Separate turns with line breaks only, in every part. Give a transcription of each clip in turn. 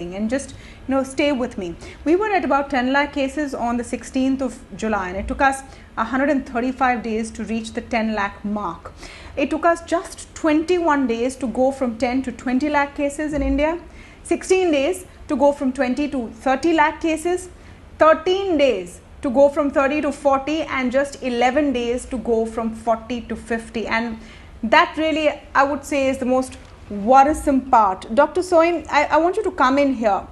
and just stay with me. We were at about 10 lakh cases on the 16th of July, and it took us 135 days to reach the 10 lakh mark. It took us just 21 days to go from 10 to 20 lakh cases in India, 16 days to go from 20 to 30 lakh cases, 13 days to go from 30 to 40, and just 11 days to go from 40 to 50. And that really, I would say, is the most worrisome part. Dr. Soin, I want you to come in here.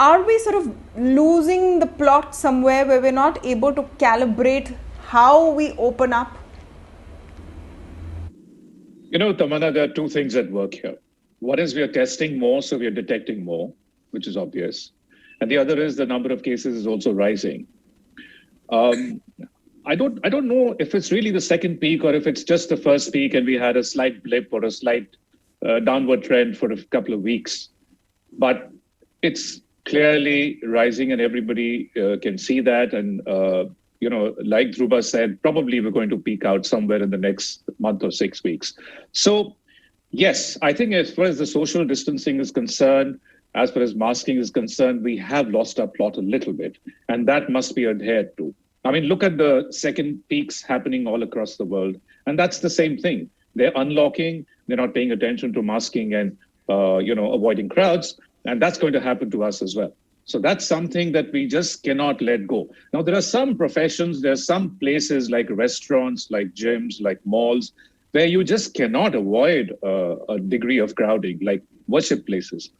Are we sort of losing the plot somewhere where we're not able to calibrate how we open up?
Tamanna, there are two things at work here. One is we are testing more, so we are detecting more, which is obvious. And the other is the number of cases is also rising. I don't know if it's really the second peak or if it's just the first peak and we had a slight blip or a slight downward trend for a couple of weeks. But it's clearly rising and everybody can see that. And, like Dhruba said, probably we're going to peak out somewhere in the next month or 6 weeks. So, yes, I think as far as the social distancing is concerned, as far as masking is concerned, we have lost our plot a little bit, and that must be adhered to. I mean, look at the second peaks happening all across the world, and that's the same thing. They're unlocking, they're not paying attention to masking and, avoiding crowds, and that's going to happen to us as well. So that's something that we just cannot let go. Now, there are some professions, there are some places like restaurants, like gyms, like malls, where you just cannot avoid a degree of crowding, like worship places.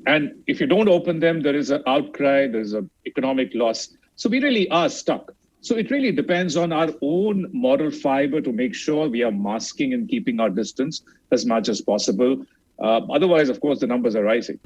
And if you don't open them, there is an outcry, there's an economic loss. So we really are stuck. So it really depends on our own moral fiber to make sure we are masking and keeping our distance as much as possible. Otherwise, of course, the numbers are rising.